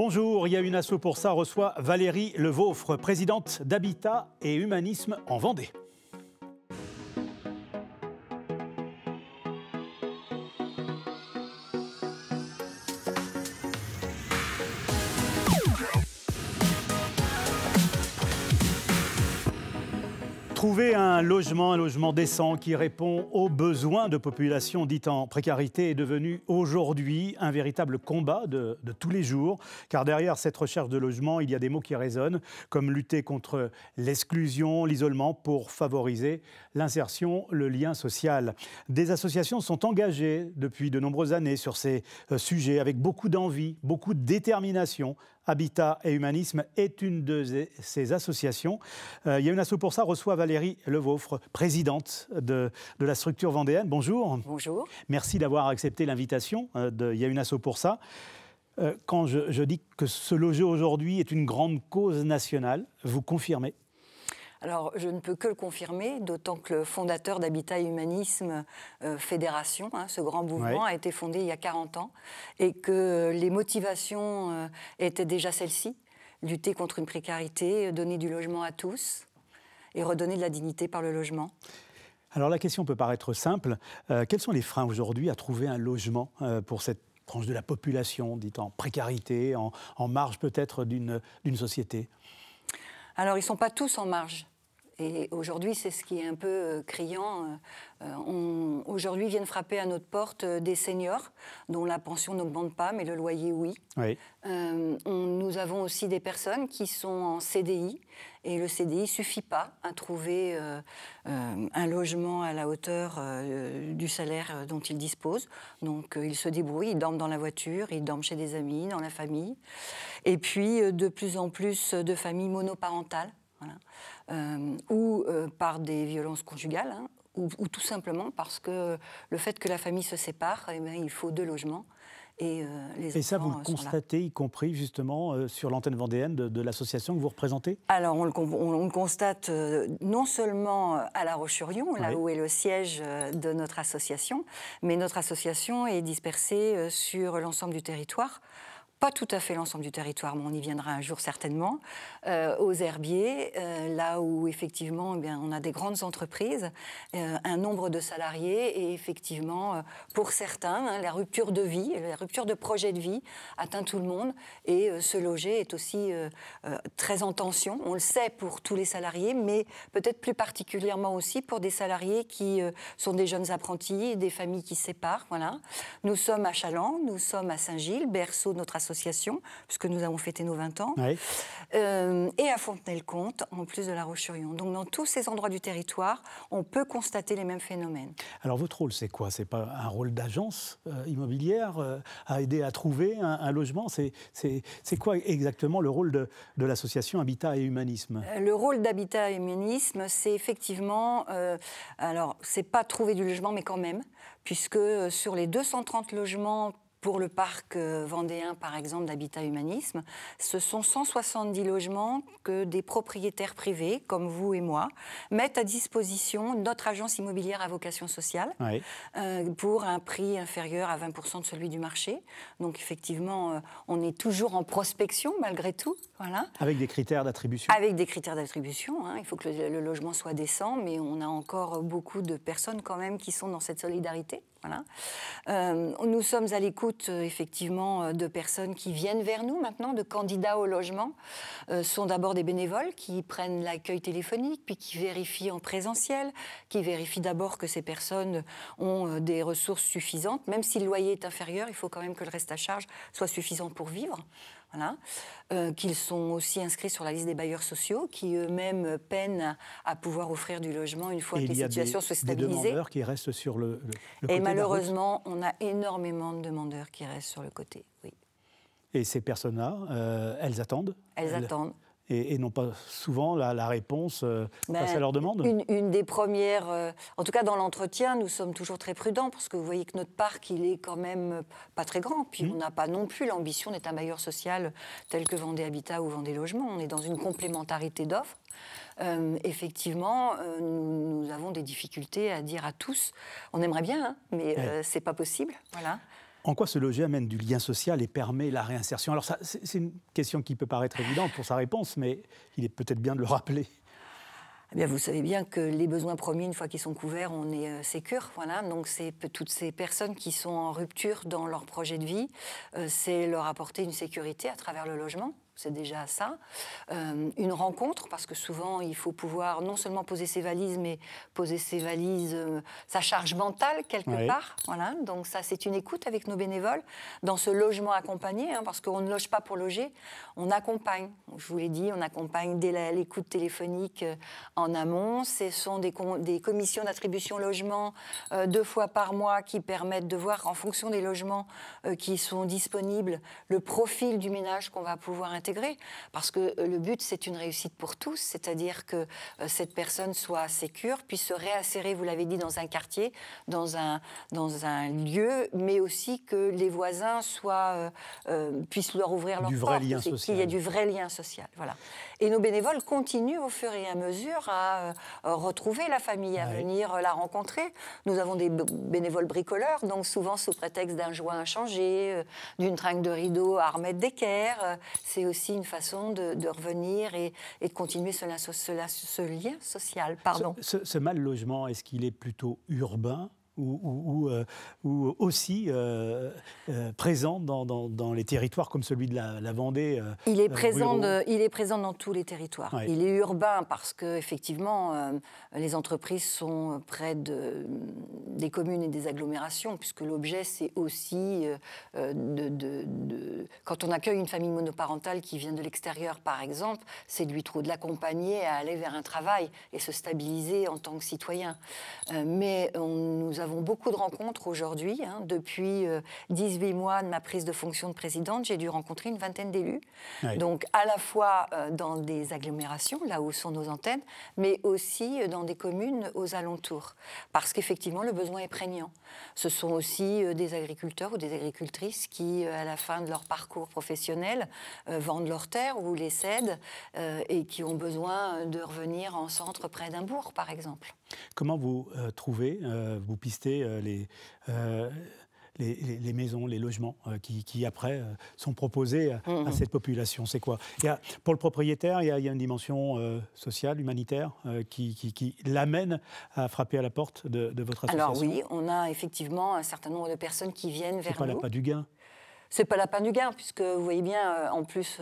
Bonjour, il y a une asso pour ça reçoit Valérie Levaufre, présidente d'Habitat et Humanisme en Vendée. Trouver un logement décent qui répond aux besoins de populations dites en précarité est devenu aujourd'hui un véritable combat de tous les jours. Car derrière cette recherche de logement, il y a des mots qui résonnent, comme lutter contre l'exclusion, l'isolement pour favoriser l'insertion, le lien social. Des associations sont engagées depuis de nombreuses années sur ces sujets avec beaucoup d'envie, beaucoup de détermination. Habitat et Humanisme est une de ces associations. Il y a une asso pour ça reçoit Valérie Levaufre, présidente de la structure vendéenne. Bonjour. Bonjour. Merci d'avoir accepté l'invitation de Il y a une asso pour ça. Quand je dis que se loger aujourd'hui est une grande cause nationale, vous confirmez ? Alors, je ne peux que le confirmer, d'autant que le fondateur d'Habitat et Humanisme Fédération, ce grand mouvement, a été fondé il y a 40 ans et que les motivations étaient déjà celles-ci, lutter contre une précarité, donner du logement à tous et redonner de la dignité par le logement. Alors la question peut paraître simple. Quels sont les freins aujourd'hui à trouver un logement pour cette tranche de la population, dite en précarité, en marge peut-être d'une société ? Alors, ils ne sont pas tous en marge. Et aujourd'hui, c'est ce qui est un peu criant. Aujourd'hui, viennent frapper à notre porte des seniors dont la pension n'augmente pas, mais le loyer, oui. Nous avons aussi des personnes qui sont en CDI. Et le CDI ne suffit pas à trouver un logement à la hauteur du salaire dont ils disposent. Donc, ils se débrouillent, ils dorment dans la voiture, ils dorment chez des amis, dans la famille. Et puis, de plus en plus de familles monoparentales. Voilà. Ou par des violences conjugales, ou tout simplement parce que le fait que la famille se sépare, eh bien, il faut 2 logements. Et ça, vous le constatez, y compris justement sur l'antenne vendéenne de l'association que vous représentez ? Alors, on le constate non seulement à La Roche-sur-Yon, là où est le siège de notre association, mais notre association est dispersée sur l'ensemble du territoire. Pas tout à fait l'ensemble du territoire, mais on y viendra un jour certainement, aux herbiers, là où effectivement eh bien, on a des grandes entreprises, un nombre de salariés et effectivement pour certains, la rupture de vie, la rupture de projet de vie atteint tout le monde et se loger est aussi très en tension. On le sait pour tous les salariés, mais peut-être plus particulièrement aussi pour des salariés qui sont des jeunes apprentis, des familles qui se séparent. Voilà. Nous sommes à Chaland, nous sommes à Saint-Gilles, berceau de notre association, puisque nous avons fêté nos 20 ans, et à Fontenay-le-Comte, en plus de La Roche-sur-Yon. Donc dans tous ces endroits du territoire, on peut constater les mêmes phénomènes. Alors votre rôle, c'est quoi ? C'est pas un rôle d'agence immobilière à aider à trouver un logement ? C'est quoi exactement le rôle de l'association Habitat et Humanisme ? Le rôle d'Habitat et Humanisme, c'est effectivement, alors c'est pas trouver du logement, mais quand même, puisque sur les 230 logements pour le parc vendéen, par exemple, d'Habitat Humanisme, ce sont 170 logements que des propriétaires privés, comme vous et moi, mettent à disposition notre agence immobilière à vocation sociale pour un prix inférieur à 20% de celui du marché. Donc, effectivement, on est toujours en prospection, malgré tout. Voilà. Avec des critères d'attribution ? Avec des critères d'attribution. Il faut que le logement soit décent, mais on a encore beaucoup de personnes, quand même, qui sont dans cette solidarité. Voilà. Nous sommes à l'écoute effectivement de personnes qui viennent vers nous maintenant, de candidats au logement. Sont d'abord des bénévoles qui prennent l'accueil téléphonique, puis qui vérifient en présentiel, qui vérifient d'abord que ces personnes ont des ressources suffisantes. Même si le loyer est inférieur, il faut quand même que le reste à charge soit suffisant pour vivre. Voilà. Qu'ils sont aussi inscrits sur la liste des bailleurs sociaux, qui eux-mêmes peinent à pouvoir offrir du logement une fois que les situations soient stabilisées. Il y a des demandeurs qui restent sur le côté. Et malheureusement, on a énormément de demandeurs qui restent sur le côté, oui. Et ces personnes-là, elles attendent ? Elles attendent. Et n'ont pas souvent la réponse face à leurs demandes ? Une des premières, en tout cas dans l'entretien, nous sommes toujours très prudents parce que vous voyez que notre parc, il est quand même pas très grand. Puis on n'a pas non plus l'ambition d'être un bailleur social tel que Vendée Habitat ou Vendée Logement. On est dans une complémentarité d'offres. Effectivement, nous avons des difficultés à dire à tous. On aimerait bien, mais c'est pas possible. Voilà. En quoi se loger amène du lien social et permet la réinsertion? Alors c'est une question qui peut paraître évidente pour sa réponse, mais il est peut-être bien de le rappeler. Eh bien, vous savez bien que les besoins premiers, une fois qu'ils sont couverts, on est sécure. Voilà. Donc, c'est toutes ces personnes qui sont en rupture dans leur projet de vie, c'est leur apporter une sécurité à travers le logement. C'est déjà ça. Une rencontre, parce que souvent, il faut pouvoir non seulement poser ses valises, mais poser ses valises, sa charge mentale, quelque part. Voilà. Donc ça, c'est une écoute avec nos bénévoles dans ce logement accompagné, parce qu'on ne loge pas pour loger, on accompagne. Je vous l'ai dit, on accompagne dès l'écoute téléphonique en amont. Ce sont des commissions d'attribution logement 2 fois par mois qui permettent de voir, en fonction des logements qui sont disponibles, le profil du ménage qu'on va pouvoir intégrer. Parce que le but, c'est une réussite pour tous, c'est-à-dire que cette personne soit sécure, puisse se réinsérer, vous l'avez dit, dans un quartier, dans un lieu, mais aussi que les voisins puissent leur ouvrir leurs portes, qu'il y ait du vrai lien social. Voilà. Et nos bénévoles continuent au fur et à mesure à retrouver la famille, à venir la rencontrer. Nous avons des bénévoles bricoleurs, donc souvent sous prétexte d'un joint inchangé, d'une tringle de rideau à remettre d'équerre. C'est aussi une façon de revenir et de continuer ce lien social. Pardon. Ce mal logement, est-ce qu'il est plutôt urbain ou aussi présent dans les territoires comme celui de la Vendée? Il est présent dans tous les territoires. Ouais. Il est urbain parce qu'effectivement, les entreprises sont près des communes et des agglomérations, puisque l'objet, c'est aussi, quand on accueille une famille monoparentale qui vient de l'extérieur, par exemple, c'est de l'accompagner à aller vers un travail et se stabiliser en tant que citoyen. Mais nous avons beaucoup de rencontres aujourd'hui. Depuis 18 mois de ma prise de fonction de présidente, j'ai dû rencontrer une vingtaine d'élus. Oui. Donc, à la fois dans des agglomérations, là où sont nos antennes, mais aussi dans des communes aux alentours. Parce qu'effectivement, le besoin est prégnant. Ce sont aussi des agriculteurs ou des agricultrices qui, à la fin de leur parcours professionnel, vendent leurs terres ou les cèdent et qui ont besoin de revenir en centre près d'un bourg, par exemple. Comment vous trouvez, vous pistez les maisons, les logements qui après sont proposés à cette population? C'est quoi? Pour le propriétaire, il y a une dimension sociale, humanitaire qui l'amène à frapper à la porte de votre association? Alors oui, on a effectivement un certain nombre de personnes qui viennent vers nous. C'est pas l'appât du gain? C'est pas l'appât du gain, puisque vous voyez bien, en plus,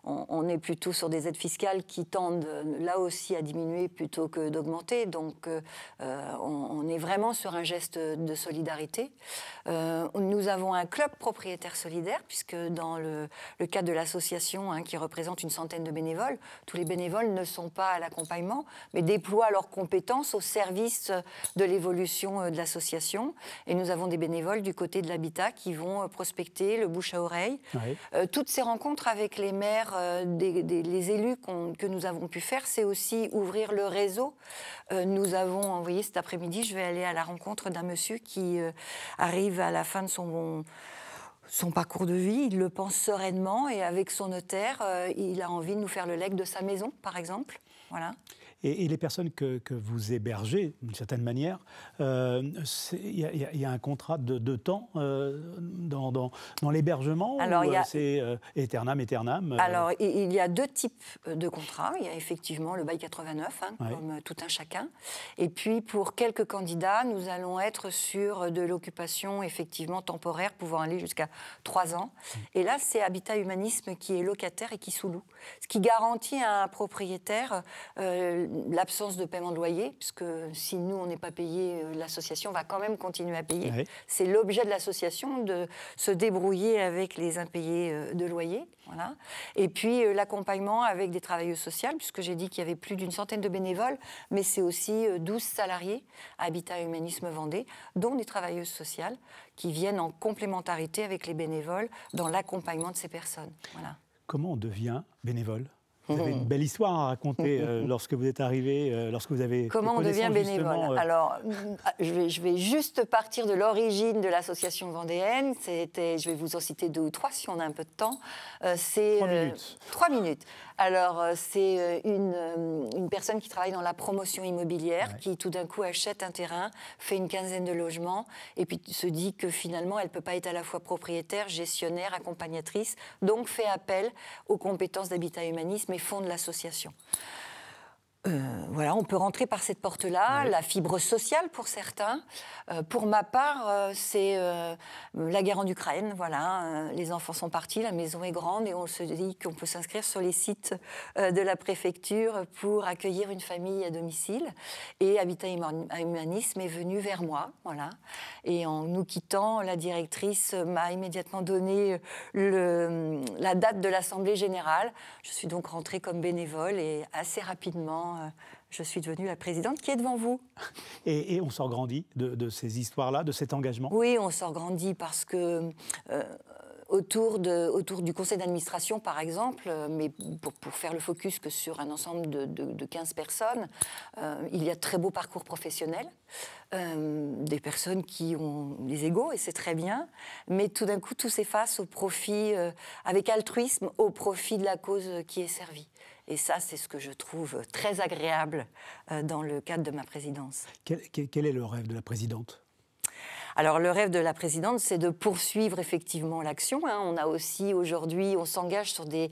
on est plutôt sur des aides fiscales qui tendent là aussi à diminuer plutôt que d'augmenter. Donc, on est vraiment sur un geste de solidarité. Nous avons un club propriétaire solidaire, puisque dans le cadre de l'association qui représente une centaine de bénévoles, tous les bénévoles ne sont pas à l'accompagnement, mais déploient leurs compétences au service de l'évolution de l'association. Et nous avons des bénévoles du côté de l'habitat qui vont prospecter le bouche à oreille. Oui. Toutes ces rencontres avec les maires, les élus que nous avons pu faire, c'est aussi ouvrir le réseau. Nous avons envoyé cet après-midi, je vais aller à la rencontre d'un monsieur qui arrive à la fin de son parcours de vie, il le pense sereinement et avec son notaire, il a envie de nous faire le legs de sa maison, par exemple. Voilà. Et les personnes que vous hébergez, d'une certaine manière, il y a un contrat de temps dans l'hébergement? Alors, c'est aeternam, aeternam? Alors, il y a 2 types de contrats. Il y a effectivement le bail 89, comme tout un chacun. Et puis, pour quelques candidats, nous allons être sur de l'occupation effectivement temporaire, pouvant aller jusqu'à 3 ans. Et là, c'est Habitat Humanisme qui est locataire et qui sous-loue. Ce qui garantit à un propriétaire l'absence de paiement de loyer, puisque si nous, on n'est pas payé, l'association va quand même continuer à payer. Oui. C'est l'objet de l'association de se débrouiller avec les impayés de loyer. Voilà. Et puis, l'accompagnement avec des travailleuses sociales, puisque j'ai dit qu'il y avait plus d'une centaine de bénévoles, mais c'est aussi 12 salariés à Habitat Humanisme Vendée, dont des travailleuses sociales, qui viennent en complémentarité avec les bénévoles dans l'accompagnement de ces personnes. Voilà. Comment on devient bénévole? Vous avez une belle histoire à raconter lorsque vous êtes arrivé, lorsque vous avez... Comment on devient bénévole Alors, je vais juste partir de l'origine de l'association vendéenne. Je vais vous en citer 2 ou 3 si on a un peu de temps. 3 minutes. 3 minutes. Alors, c'est une personne qui travaille dans la promotion immobilière, qui tout d'un coup achète un terrain, fait une quinzaine de logements, et puis se dit que finalement, elle ne peut pas être à la fois propriétaire, gestionnaire, accompagnatrice, donc fait appel aux compétences d'Habitat Humanisme et fonde l'association. Voilà, on peut rentrer par cette porte-là, la fibre sociale pour certains. Pour ma part, c'est la guerre en Ukraine. Voilà, les enfants sont partis, la maison est grande et on se dit qu'on peut s'inscrire sur les sites de la préfecture pour accueillir une famille à domicile. Et Habitat Humanisme est venu vers moi, voilà. Et en nous quittant, la directrice m'a immédiatement donné la date de l'Assemblée générale. Je suis donc rentrée comme bénévole et assez rapidement, je suis devenue la présidente qui est devant vous. Et on s'en grandit de ces histoires-là, de cet engagement? Oui, on s'en grandit parce que autour du conseil d'administration, par exemple, mais pour faire le focus que sur un ensemble de 15 personnes, il y a de très beaux parcours professionnels, des personnes qui ont des égos, et c'est très bien, mais tout d'un coup, tout s'efface au profit, avec altruisme, au profit de la cause qui est servie. Et ça, c'est ce que je trouve très agréable dans le cadre de ma présidence. Quel est le rêve de la présidente ? Alors, le rêve de la présidente, c'est de poursuivre effectivement l'action. On a aussi, aujourd'hui, on s'engage sur des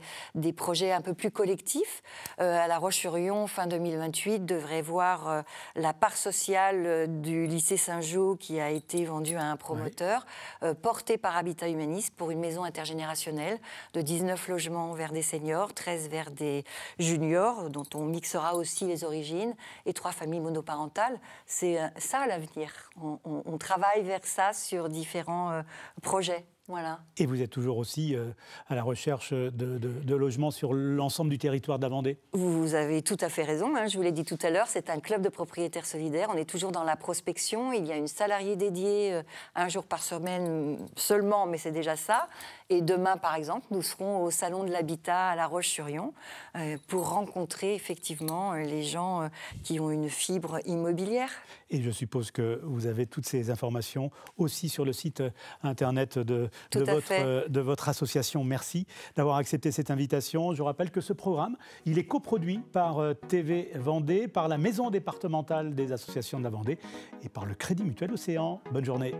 projets un peu plus collectifs. À La Roche-sur-Yon, fin 2028, devrait voir la part sociale du lycée Saint-Jean qui a été vendue à un promoteur, portée par Habitat Humanisme pour une maison intergénérationnelle de 19 logements vers des seniors, 13 vers des juniors, dont on mixera aussi les origines, et 3 familles monoparentales. C'est ça l'avenir. On travaille vers ça sur différents projets. Voilà. Et vous êtes toujours aussi à la recherche de logements sur l'ensemble du territoire de la Vendée? Vous avez tout à fait raison, je vous l'ai dit tout à l'heure, c'est un club de propriétaires solidaires, on est toujours dans la prospection, il y a une salariée dédiée 1 jour par semaine seulement, mais c'est déjà ça. Et demain, par exemple, nous serons au Salon de l'Habitat à La Roche-sur-Yon pour rencontrer effectivement les gens qui ont une fibre immobilière. Et je suppose que vous avez toutes ces informations aussi sur le site internet de votre association. Merci d'avoir accepté cette invitation. Je rappelle que ce programme, il est coproduit par TV Vendée, par la Maison départementale des associations de la Vendée et par le Crédit Mutuel Océan. Bonne journée.